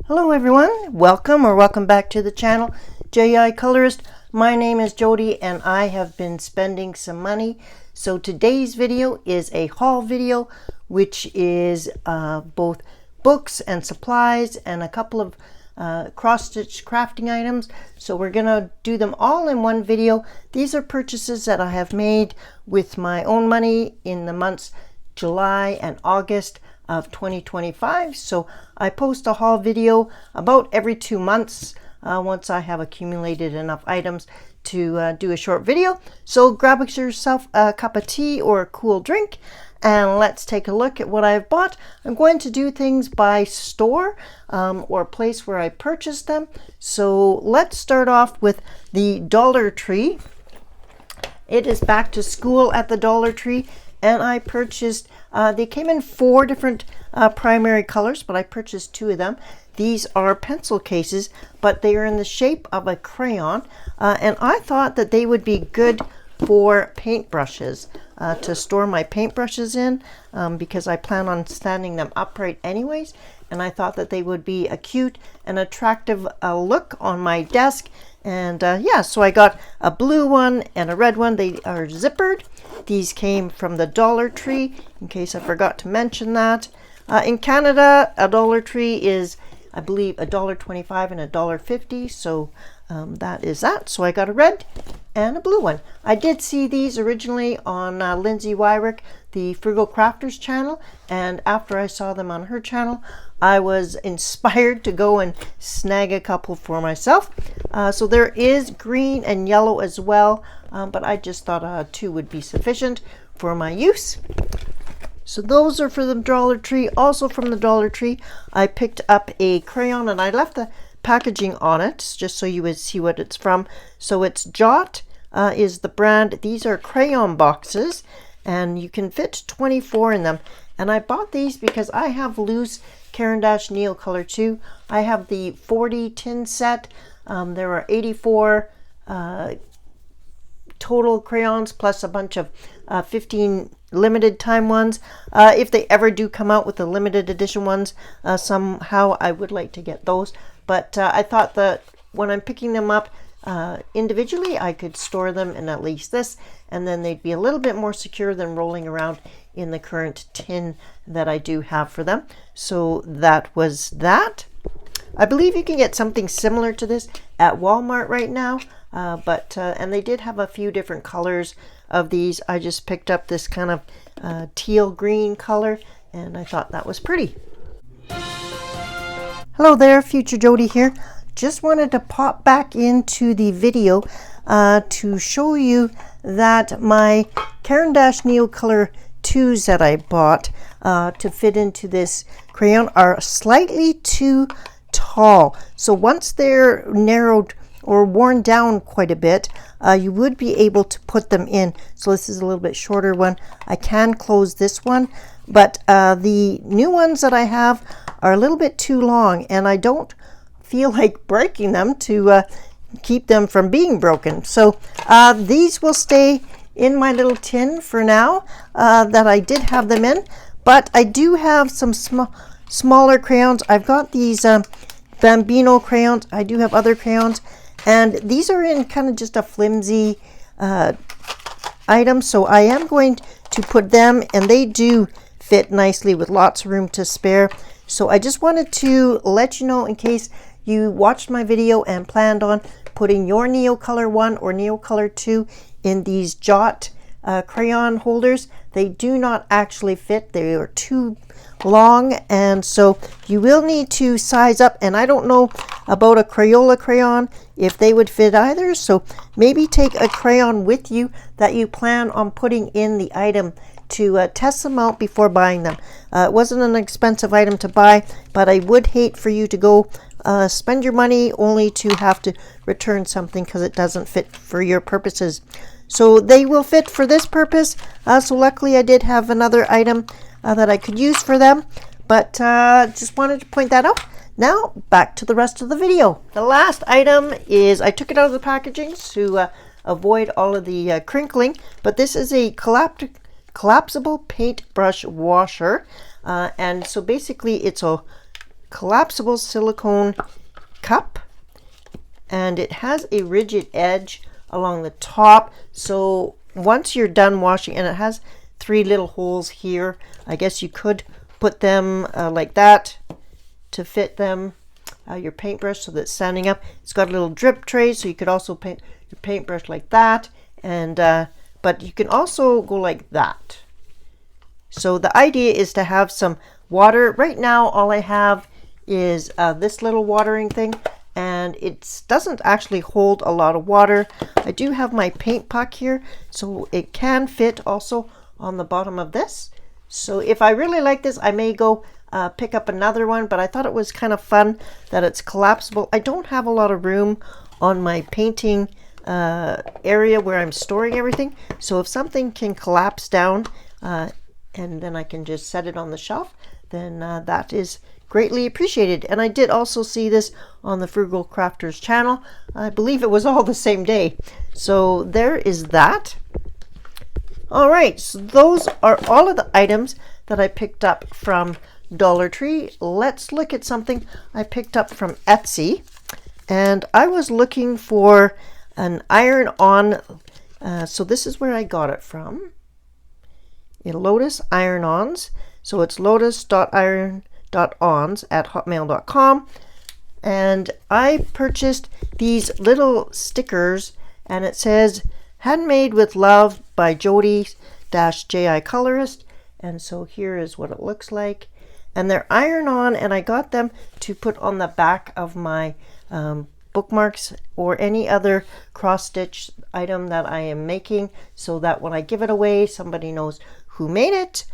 Hello everyone, welcome back to the channel, JI Colorist. My name is Jody and I have been spending some money. So today's video is a haul video, which is both books and supplies and a couple of cross-stitch crafting items. So we're gonna do them all in one video. These are purchases that I have made with my own money in the months July and August of 2025. So I post a haul video about every 2 months once I have accumulated enough items to do a short video. So grab yourself a cup of tea or a cool drink and let's take a look at what I've bought. I'm going to do things by store or place where I purchased them. So let's start off with the Dollar Tree. It is back to school at the Dollar Tree, and I purchased, they came in 4 different primary colors, but I purchased 2 of them. These are pencil cases, but they are in the shape of a crayon, and I thought that they would be good for paintbrushes, to store my paintbrushes in, because I plan on standing them upright anyways, and I thought that they would be a cute and attractive look on my desk. And yeah, so I got a blue one and a red one. They are zippered. These came from the Dollar Tree, in case I forgot to mention that. In Canada, a Dollar Tree is, I believe, $1.25 and $1.50. So that is that. So I got a red and a blue one. I did see these originally on Lindsay Wyrick, the Frugal Crafters channel, and after I saw them on her channel, I was inspired to go and snag a couple for myself. So there is green and yellow as well, but I just thought 2 would be sufficient for my use. So those are for the Dollar Tree. Also from the Dollar Tree, I picked up a crayon, and I left the packaging on it just so you would see what it's from. So it's Jot is the brand. These are crayon boxes, and you can fit 24 in them. And I bought these because I have loose Caran d'Ache Neocolor too. I have the 40 tin set. There are 84 total crayons plus a bunch of 15 limited time ones. If they ever do come out with the limited edition ones, somehow I would like to get those. But I thought that when I'm picking them up individually, I could store them in at least this, and then they'd be a little bit more secure than rolling around in the current tin that I do have for them. So that was that. I believe you can get something similar to this at Walmart right now, and they did have a few different colors of these. I just picked up this kind of teal green color, and I thought that was pretty. Hello there, Future Jody here. Just wanted to pop back into the video to show you that my Caran d'Ache Neocolor 2s that I bought to fit into this crayon are slightly too tall. So once they're narrowed or worn down quite a bit, you would be able to put them in. So this is a little bit shorter one. I can close this one, but the new ones that I have are a little bit too long, and I don't feel like breaking them to keep them from being broken. So these will stay in my little tin for now that I did have them in, but I do have some smaller crayons. I've got these Bambino crayons. I do have other crayons, and these are in kind of just a flimsy item, so I am going to put them, and they do fit nicely with lots of room to spare. So I just wanted to let you know, in case you watched my video and planned on putting your Neocolor 1 or Neocolor 2 in these Jot crayon holders, they do not actually fit. They are too long, and so you will need to size up. And I don't know about a Crayola crayon, if they would fit either. So maybe take a crayon with you that you plan on putting in the item to test them out before buying them. It wasn't an expensive item to buy, but I would hate for you to go spend your money only to have to return something because it doesn't fit for your purposes. So they will fit for this purpose. So luckily I did have another item that I could use for them, but just wanted to point that out. Now back to the rest of the video. The last item is, I took it out of the packaging to avoid all of the crinkling, but this is a collapsible paintbrush washer, and so basically it's a collapsible silicone cup, and it has a rigid edge along the top. So once you're done washing, and it has 3 little holes here, I guess you could put them like that to fit them, your paintbrush, so that it's standing up. It's got a little drip tray, so you could also paint your paintbrush like that, and but you can also go like that. So the idea is to have some water. Right now all I have is this little watering thing, and it doesn't actually hold a lot of water. I do have my paint puck here, so it can fit also on the bottom of this. So if I really like this, I may go pick up another one, but I thought it was kind of fun that it's collapsible. I don't have a lot of room on my painting area where I'm storing everything, so if something can collapse down and then I can just set it on the shelf, then that is greatly appreciated. And I did also see this on the Frugal Crafters channel. I believe it was all the same day. So there is that. All right, so those are all of the items that I picked up from Dollar Tree. Let's look at something I picked up from Etsy. And I was looking for an iron-on, so this is where I got it from. Lotus Iron-Ons. So it's lotus.iron.ons@hotmail.com. And I purchased these little stickers, and it says handmade with love by Jody-Ji Colorist. And so here is what it looks like. And they're iron-on, and I got them to put on the back of my bookmarks or any other cross-stitch item that I am making, so that when I give it away, somebody knows who made it.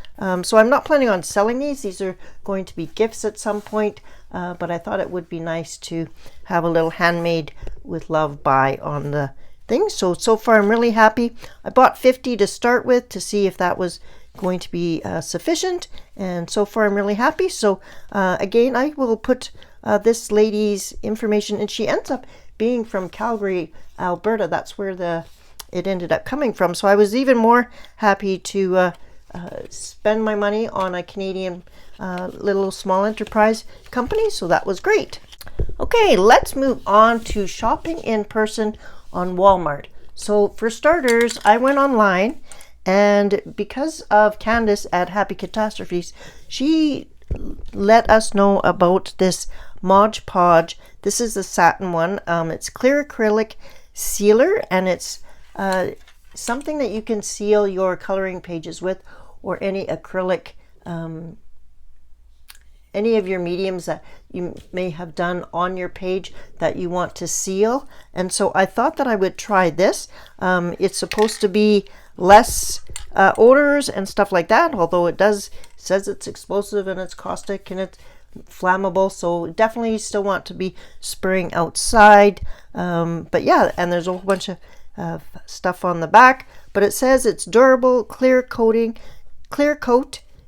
So I'm not planning on selling these. These are going to be gifts at some point, but I thought it would be nice to have a little handmade with love by on the thing. So far I'm really happy. I bought 50 to start with to see if that was going to be sufficient, and so far I'm really happy. So again, I will put this lady's information, and she ends up being from Calgary, Alberta. That's where it ended up coming from. So I was even more happy to spend my money on a Canadian little small enterprise company, so that was great. Okay, let's move on to shopping in person on Walmart. So for starters, I went online, and because of Candace at Happy Catastrophes, she let us know about this Mod Podge. This is the satin one. It's clear acrylic sealer, and it's something that you can seal your coloring pages with, or any acrylic, any of your mediums that you may have done on your page that you want to seal. And so I thought that I would try this. It's supposed to be less odors and stuff like that, although it says it's explosive and it's caustic and it's flammable, so definitely still want to be spraying outside. But yeah, and there's a whole bunch of stuff on the back, but it says it's durable, clear coat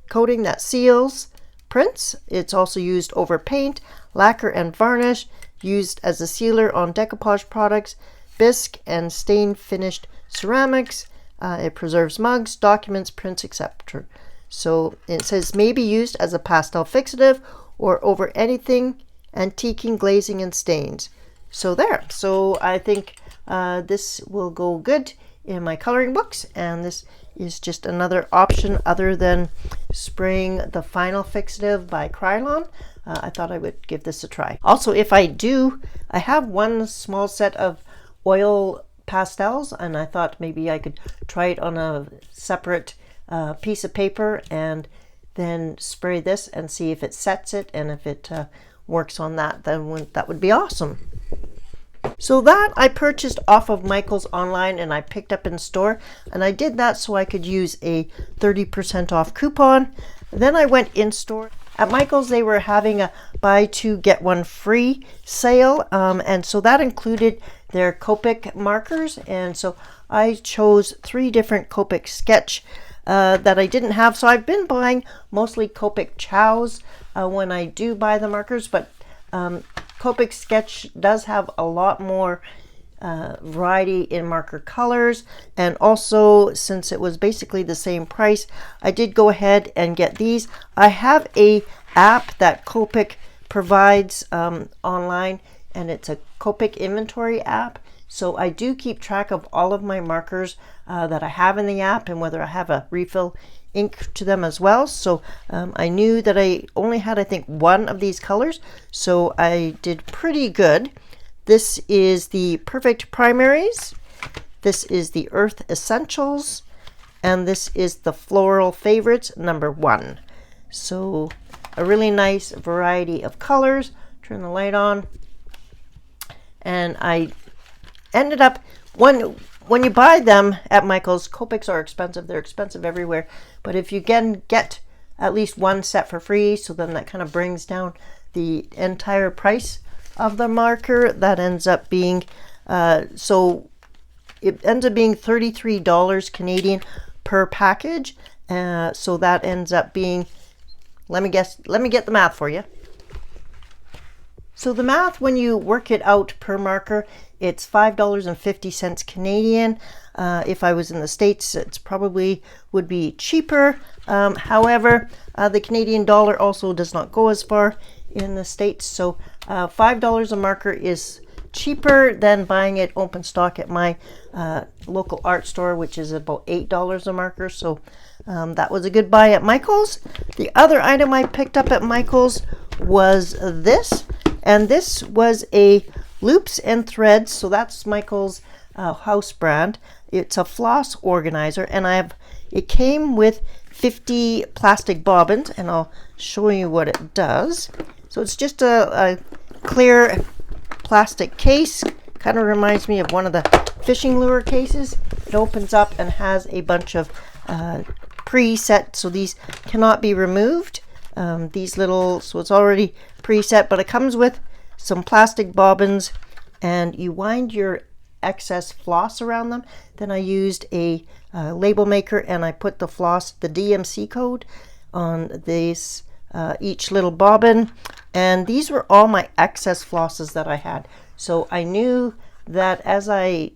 coating that seals prints. It's also used over paint, lacquer, and varnish, used as a sealer on decoupage products, bisque and stain finished ceramics. It preserves mugs, documents, prints, etc. So it says may be used as a pastel fixative or over anything antiquing, glazing, and stains. So there. So I think this will go good in my coloring books, and this is just another option other than spraying the final fixative by Krylon. I thought I would give this a try. Also, if I have one small set of oil pastels, and I thought maybe I could try it on a separate piece of paper and then spray this and see if it sets it, and if it works on that, then that would be awesome. So that I purchased off of Michael's online, and I picked up in store, and I did that so I could use a 30% off coupon. Then I went in store. At Michael's, they were having a buy two get one free sale, and so that included their Copic markers, and so I chose 3 different Copic sketch that I didn't have. So I've been buying mostly Copic Chows when I do buy the markers, but Copic Sketch does have a lot more variety in marker colors, and also since it was basically the same price, I did go ahead and get these. I have a app that Copic provides online, and it's a Copic inventory app. So I do keep track of all of my markers that I have in the app, and whether I have a refill ink to them as well. So I knew that I only had, I think, one of these colors, so I did pretty good. This is the Perfect Primaries, this is the Earth Essentials, and this is the Floral Favorites #1. So a really nice variety of colors. Turn the light on. And I ended up, when you buy them at Michael's, Copics are expensive. They're expensive everywhere. But if you can get at least one set for free, so then that kind of brings down the entire price of the marker. That ends up being, so it ends up being $33 Canadian per package. So that ends up being, let me get the math for you. So the math, when you work it out per marker, it's $5.50 Canadian. If I was in the States, it's probably would be cheaper. However, the Canadian dollar also does not go as far in the States. So $5 a marker is cheaper than buying it open stock at my local art store, which is about $8 a marker. So that was a good buy at Michael's. The other item I picked up at Michael's was this. And this was a Loops and Threads, so that's Michael's house brand. It's a floss organizer, and it came with 50 plastic bobbins, and I'll show you what it does. So it's just a clear plastic case. Kind of reminds me of one of the fishing lure cases. It opens up and has a bunch of preset, so these cannot be removed. So it's already preset, but it comes with some plastic bobbins, and you wind your excess floss around them. Then I used a label maker, and I put the floss, the DMC code, on this each little bobbin, and these were all my excess flosses that I had. So I knew that as I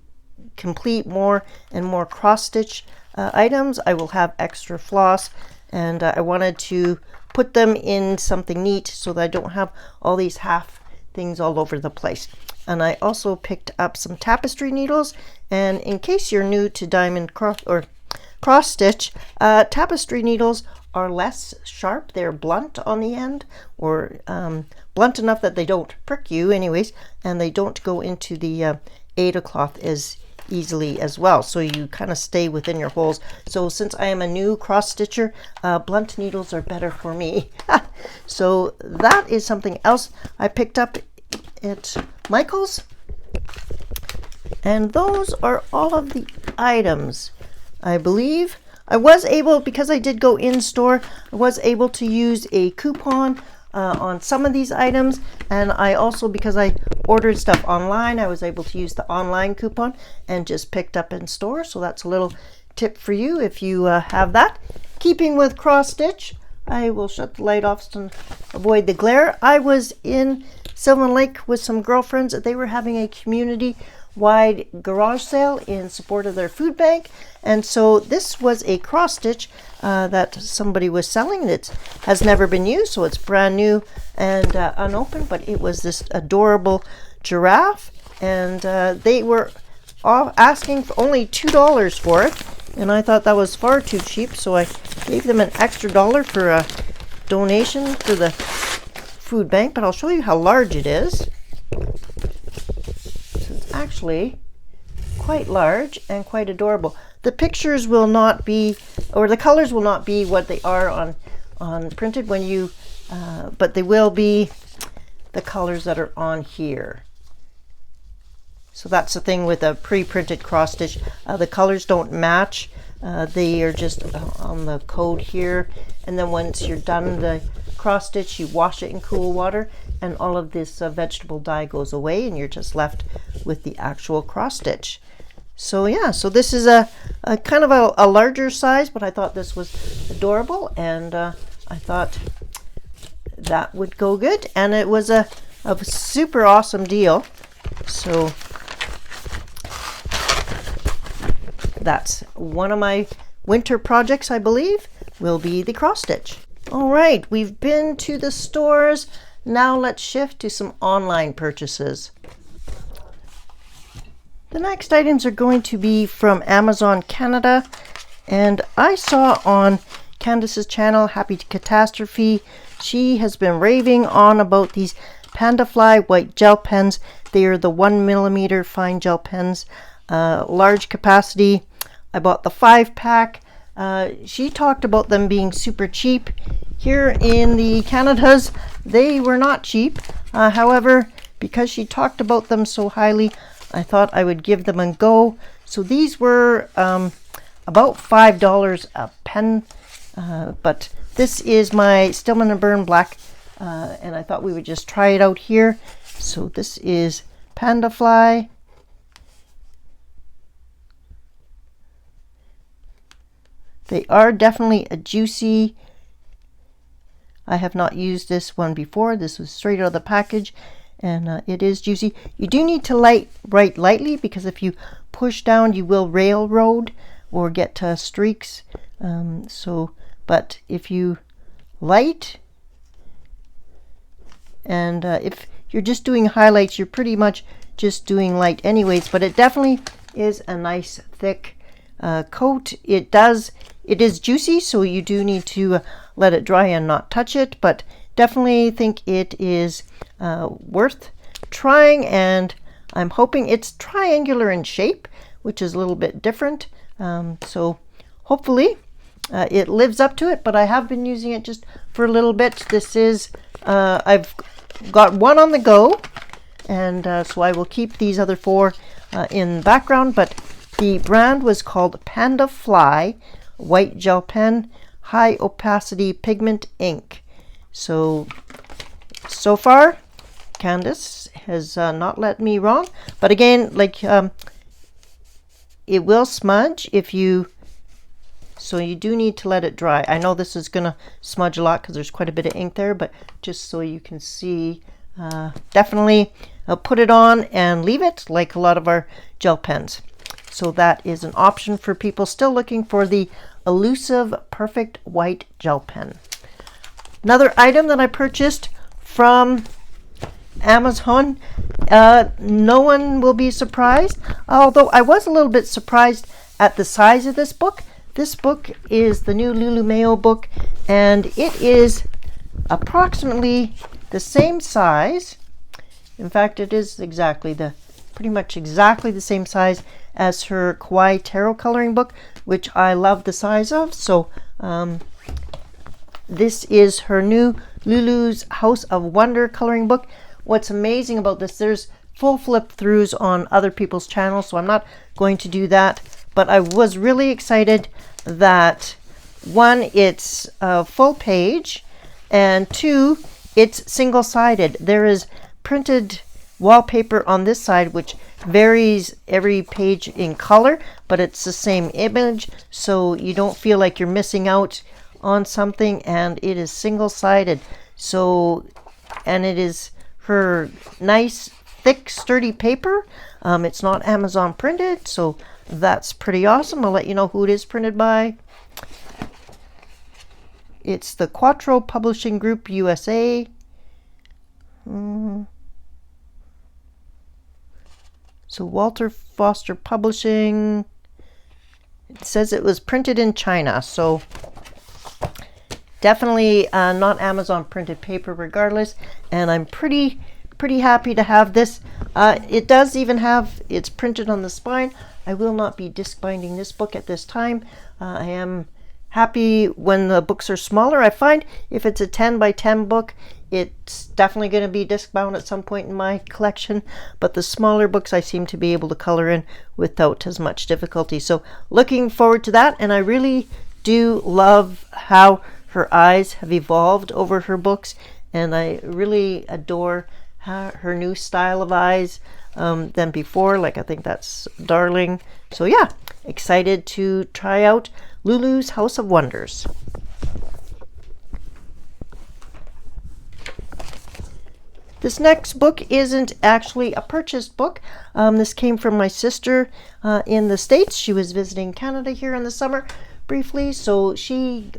complete more and more cross stitch items, I will have extra floss, and I wanted to put them in something neat so that I don't have all these half things all over the place. And I also picked up some tapestry needles, and in case you're new to diamond cross stitch, tapestry needles are less sharp. They're blunt on the end, or blunt enough that they don't prick you anyways, and they don't go into the Aida cloth as easily as well, so you kind of stay within your holes. So since I am a new cross stitcher, blunt needles are better for me. So that is something else I picked up at Michael's, and those are all of the items. I believe I was able, because I did go in store, I was able to use a coupon on some of these items, and I also, because I ordered stuff online, I was able to use the online coupon and just picked up in store. So that's a little tip for you if you have that. Keeping with cross stitch, I will shut the light off to avoid the glare. I was in Sylvan Lake with some girlfriends. They were having a community-wide garage sale in support of their food bank, and so this was a cross stitch that somebody was selling. It has never been used, so it's brand new and unopened, but it was this adorable giraffe, and they were all asking for only $2 for it, and I thought that was far too cheap, so I gave them an extra $1 for a donation for the food bank. But I'll show you how large it is. So it's actually quite large and quite adorable. The pictures will not be, or the colors will not be what they are on printed when you, but they will be the colors that are on here. So that's the thing with a pre-printed cross stitch. The colors don't match. They are just on the code here. And then once you're done the cross stitch, you wash it in cool water, and all of this vegetable dye goes away, and you're just left with the actual cross stitch. So yeah, so this is a kind of a larger size, but I thought this was adorable, and I thought that would go good, and it was a super awesome deal. So that's one of my winter projects, I believe, will be the cross stitch. All right, we've been to the stores Now let's shift to some online purchases. The next items are going to be from Amazon Canada, and I saw on Candace's channel, Happy Catastrophe, she has been raving on about these Panda Fly white gel pens. They are the 1mm fine gel pens, large capacity. I bought the 5-pack. She talked about them being super cheap. Here in the Canadas, they were not cheap. However, because she talked about them so highly, I thought I would give them a go. So these were about $5 a pen, but this is my Stillman & Burn black, and I thought we would just try it out here. So this is Panda Fly. They are definitely a juicy. I have not used this one before. This was straight out of the package, and it is juicy. You do need to write lightly, because if you push down, you will railroad or get streaks. But if you light, and if you're just doing highlights, you're pretty much just doing light anyways. But it definitely is a nice thick coat. It is juicy, so you do need to let it dry and not touch it, but definitely think it is worth trying, and I'm hoping it's triangular in shape, which is a little bit different. So hopefully it lives up to it, but I have been using it just for a little bit. This is, I've got one on the go, and so I will keep these other 4 in the background, but the brand was called Panda Fly white gel pen, high opacity pigment ink. So far Candace has not let me wrong, but again, like it will smudge if you, so you do need to let it dry. I know this is gonna smudge a lot because there's quite a bit of ink there, but just so you can see, definitely put it on and leave it like a lot of our gel pens. So that is an option for people still looking for the elusive perfect white gel pen. Another item that I purchased from Amazon, no one will be surprised, although I was a little bit surprised at the size of this book. This book is the new Lulu Mayo book, and it is approximately the same size. In fact, it is pretty much exactly the same size as her Kawaii Tarot coloring book, which I love the size of. So this is her new Lulu's House of Wonder coloring book. What's amazing about this, there's full flip throughs on other people's channels, so I'm not going to do that, but I was really excited that 1, it's a full page, and 2, it's single-sided. There is printed wallpaper on this side, which varies every page in color, but it's the same image, so you don't feel like you're missing out on something, and it is single-sided. So, and it is her nice thick sturdy paper. It's not Amazon printed, so that's pretty awesome. I'll let you know who it is printed by. It's the Quattro Publishing Group USA. So Walter Foster Publishing. It says it was printed in China, so definitely not Amazon printed paper regardless, and I'm pretty happy to have this. It does even have, it's printed on the spine. I will not be disc binding this book at this time. I am happy when the books are smaller. I find if it's a 10 by 10 book, it's definitely going to be disc bound at some point in my collection, but the smaller books I seem to be able to color in without as much difficulty. So looking forward to that, and I really do love how her eyes have evolved over her books, and I really adore her new style of eyes than before. Like, I think that's darling. So yeah, excited to try out Lulu's House of Wonders. This next book isn't actually a purchased book. This came from my sister in the States. She was visiting Canada here in the summer briefly, so she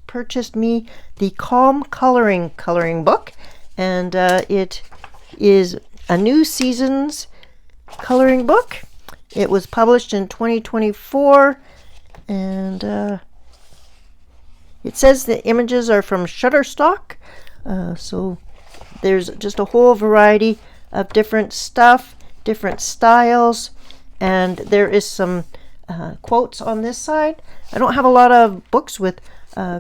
purchased me the Calm coloring book, and it is a new season's coloring book. It was published in 2024, and it says the images are from Shutterstock, so there's just a whole variety of different stuff, different styles, and there is some quotes on this side. I don't have a lot of books with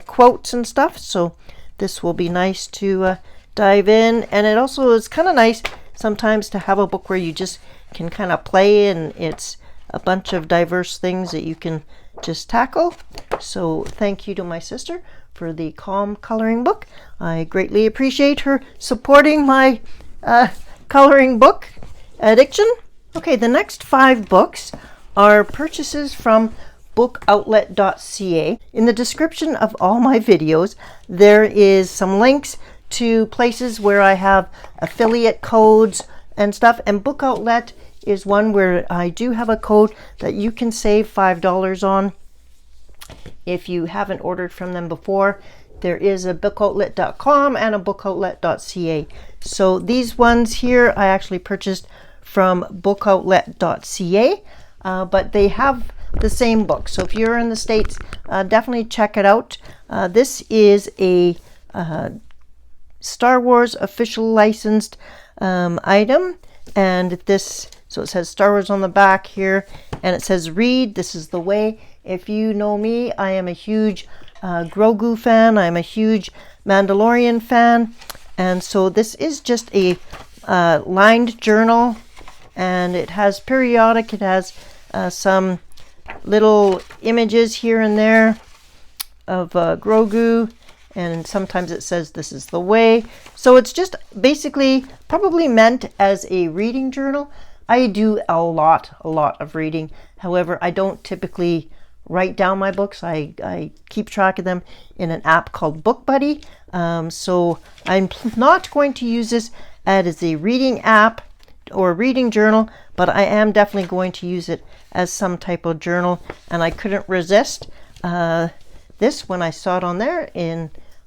quotes and stuff, so this will be nice to dive in. And it also is kind of nice sometimes to have a book where you just can kind of play, and it's a bunch of diverse things that you can just tackle. So thank you to my sister for the Calm coloring book. I greatly appreciate her supporting my coloring book addiction. Okay, the next 5 books are purchases from bookoutlet.ca. In the description of all my videos, there is some links to places where I have affiliate codes and stuff, and Book Outlet is one where I do have a code that you can save $5 on if you haven't ordered from them before. There is a bookoutlet.com and a bookoutlet.ca. So these ones here I actually purchased from bookoutlet.ca, but they have the same book. So if you're in the States, definitely check it out. This is a Star Wars official licensed item, and this, so it says Star Wars on the back here, and it says read, this is the way. If you know me, I am a huge Grogu fan. I'm a huge Mandalorian fan, and so this is just a lined journal, and it has periodic, it has some little images here and there of Grogu, and sometimes it says this is the way. So it's just basically probably meant as a reading journal. I do a lot of reading. However, I don't typically write down my books. I keep track of them in an app called Book Buddy. So I'm not going to use this as a reading app or reading journal, but I am definitely going to use it as some type of journal. And I couldn't resist this when I saw it on there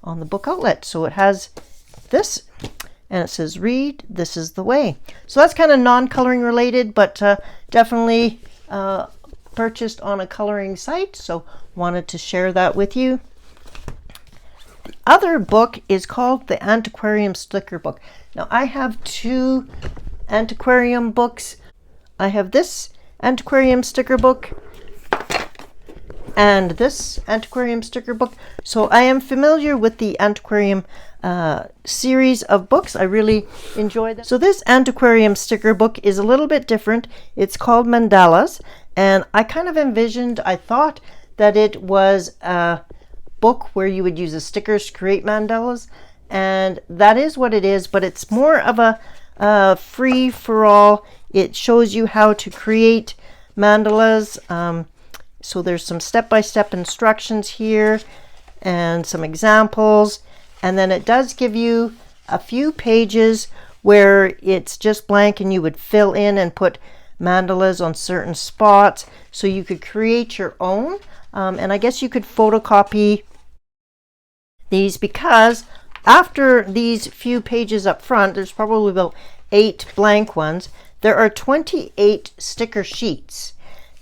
on the Book Outlet. So it has this, and it says read, this is the way. So that's kind of non-coloring related, but definitely purchased on a coloring site, so wanted to share that with you. The other book is called the Antiquarium Sticker Book. Now I have 2 antiquarium books. I have this antiquarium sticker book and this antiquarium sticker book. So I am familiar with the antiquarium series of books. I really enjoy them. So this antiquarium sticker book is a little bit different. It's called Mandalas, and I kind of envisioned, I thought that it was a book where you would use the stickers to create mandalas, and that is what it is, but it's more of a free-for-all. It shows you how to create mandalas. So there's some step-by-step instructions here and some examples, and then it does give you a few pages where it's just blank and you would fill in and put mandalas on certain spots, so you could create your own. And I guess you could photocopy these, because after these few pages up front, there's probably about 8 blank ones, there are 28 sticker sheets,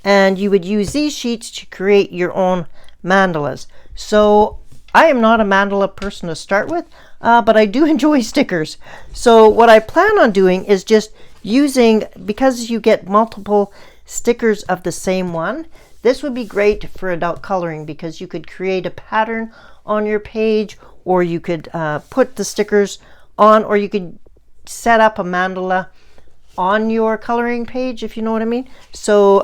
and you would use these sheets to create your own mandalas. So I am not a mandala person to start with, but I do enjoy stickers. So what I plan on doing is just using, because you get multiple stickers of the same one, this would be great for adult coloring, because you could create a pattern on your page, or you could put the stickers on, or you could set up a mandala on your coloring page, if you know what I mean. So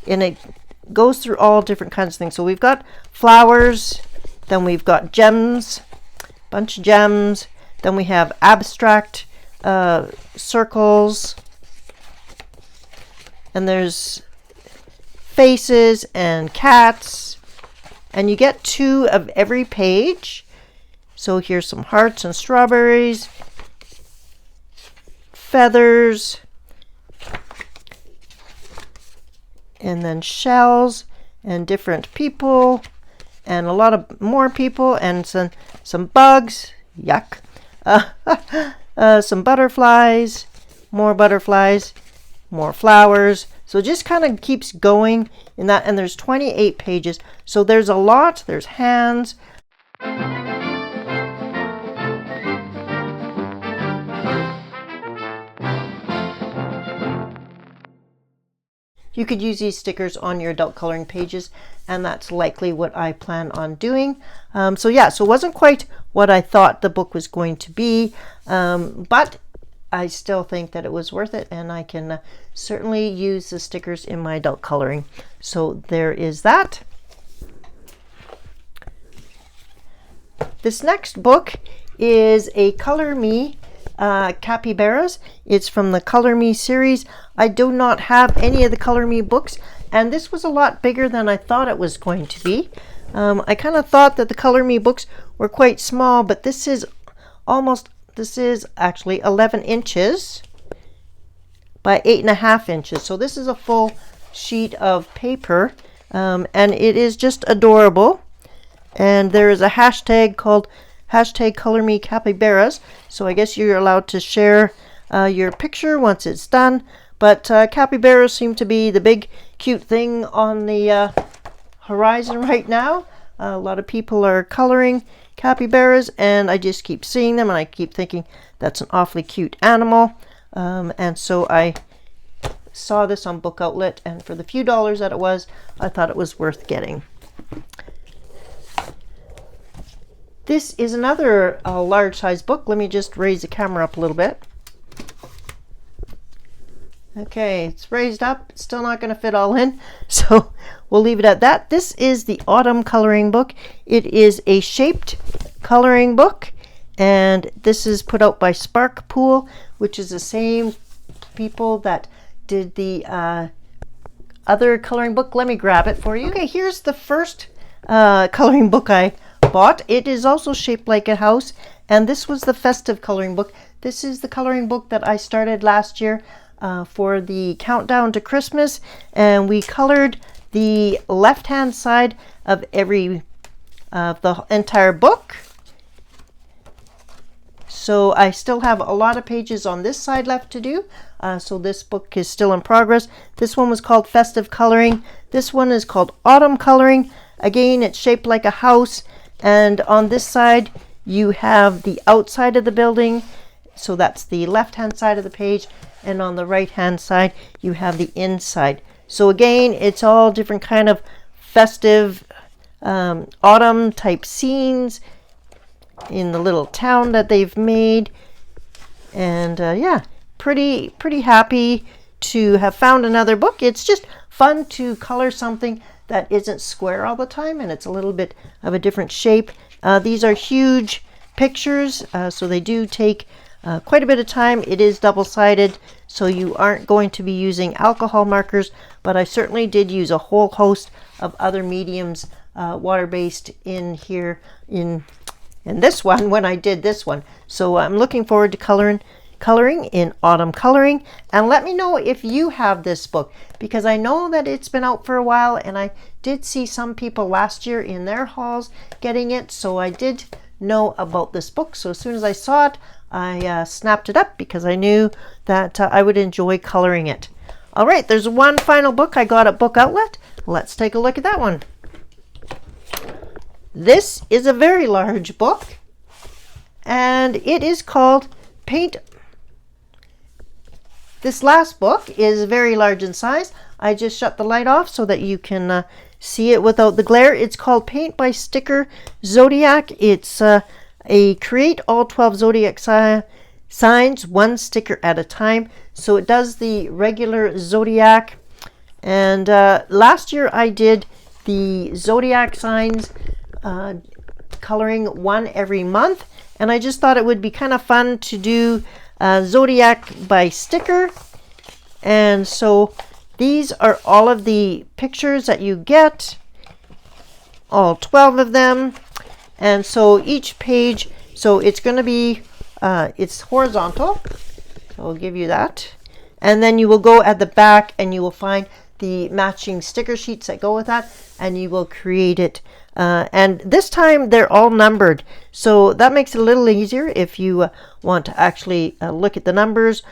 and it goes through all different kinds of things. So we've got flowers, then we've got gems, bunch of gems, then we have abstract circles, and there's faces and cats, and you get 2 of every page. So here's some hearts and strawberries, feathers, and then shells and different people and a lot of more people and some bugs, yuck, some butterflies, more flowers. So it just kind of keeps going in that, and there's 28 pages. So there's a lot. There's hands. You could use these stickers on your adult coloring pages, and that's likely what I plan on doing. So yeah, so it wasn't quite what I thought the book was going to be, but I still think that it was worth it, and I can certainly use the stickers in my adult coloring. So there is that. This next book is a Color Me capybaras. It's from the Color Me series. I do not have any of the Color Me books, and this was a lot bigger than I thought it was going to be. I kind of thought that the Color Me books were quite small, but this is actually 11 inches by 8.5 inches. So this is a full sheet of paper, and it is just adorable. And there is a hashtag called #ColorMeCapybaras. So I guess you're allowed to share your picture once it's done. But capybaras seem to be the big cute thing on the horizon right now. A lot of people are coloring capybaras, and I just keep seeing them, and I keep thinking that's an awfully cute animal. And so I saw this on Book Outlet, and for the few dollars that it was, I thought it was worth getting. This is another large size book. Let me just raise the camera up a little bit. Okay, it's raised up. It's still not going to fit all in, so we'll leave it at that. This is the Autumn coloring book. It is a shaped coloring book, and this is put out by Spark Pool, which is the same people that did the other coloring book. Let me grab it for you. Okay, here's the first coloring book I bought. It is also shaped like a house, and this was the festive coloring book. This is the coloring book that I started last year for the countdown to Christmas, and we colored the left hand side of the entire book. So I still have a lot of pages on this side left to do, so this book is still in progress. This one was called Festive Coloring. This one is called Autumn Coloring. Again, it's shaped like a house, and on this side you have the outside of the building, so that's the left hand side of the page, and on the right hand side you have the inside. So again, it's all different kind of festive autumn type scenes in the little town that they've made. And yeah, pretty happy to have found another book. It's just fun to color something that isn't square all the time, and it's a little bit of a different shape. These are huge pictures, so they do take quite a bit of time. It is double-sided, so you aren't going to be using alcohol markers, but I certainly did use a whole host of other mediums, water-based in here in this one when I did this one. So I'm looking forward to coloring in Autumn Coloring, and let me know if you have this book, because I know that it's been out for a while, and I did see some people last year in their hauls getting it, so I did know about this book. So as soon as I saw it, I snapped it up because I knew that I would enjoy coloring it. All right, there's one final book I got at Book Outlet. Let's take a look at that one. This is a very large book, and it is called Paint. This last book is very large in size. I just shut the light off so that you can see it without the glare. It's called Paint by Sticker Zodiac. It's a create all 12 zodiac signs one sticker at a time. So it does the regular zodiac, and last year I did the zodiac signs coloring one every month, and I just thought it would be kind of fun to do zodiac by sticker. And so these are all of the pictures that you get, all 12 of them. And so each page, so it's going to be it's horizontal, so I'll give you that, and then you will go at the back and you will find the matching sticker sheets that go with that, and you will create it And this time they're all numbered, so that makes it a little easier if you want to actually look at the numbers.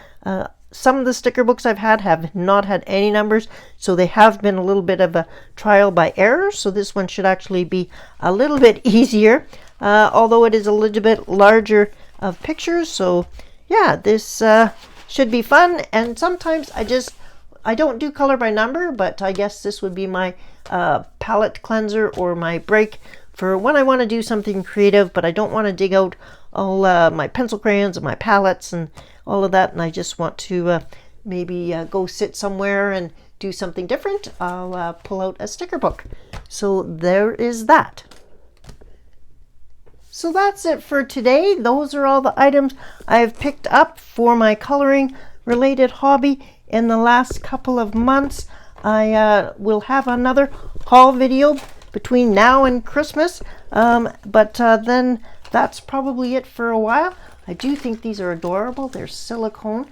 Some of the sticker books I've had have not had any numbers, so they have been a little bit of a trial by error. So this one should actually be a little bit easier, although it is a little bit larger of pictures. So yeah, this should be fun. And sometimes I don't do color by number, but I guess this would be my palette cleanser or my break for when I want to do something creative, but I don't want to dig out all my pencil crayons and my palettes and all of that, and I just want to maybe go sit somewhere and do something different. I'll pull out a sticker book. So there is that. So that's it for today. Those are all the items I've picked up for my coloring related hobby in the last couple of months. I will have another haul video between now and Christmas, but then that's probably it for a while. I do think these are adorable. They're silicone,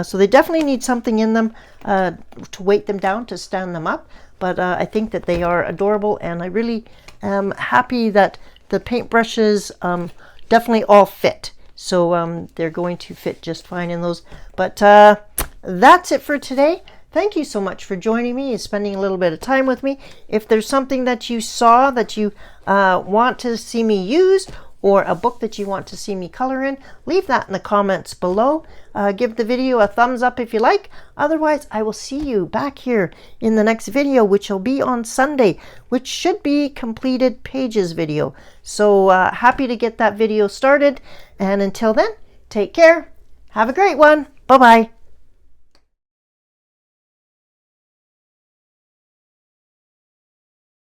so they definitely need something in them to weight them down, to stand them up, but I think that they are adorable, and I really am happy that the paintbrushes definitely all fit. So they're going to fit just fine in those. But that's it for today. Thank you so much for joining me and spending a little bit of time with me. If there's something that you saw that you want to see me use, or a book that you want to see me color in, leave that in the comments below. Give the video a thumbs up if you like. Otherwise, I will see you back here in the next video, which will be on Sunday, which should be completed pages video. So happy to get that video started. And until then, take care. Have a great one. Bye-bye.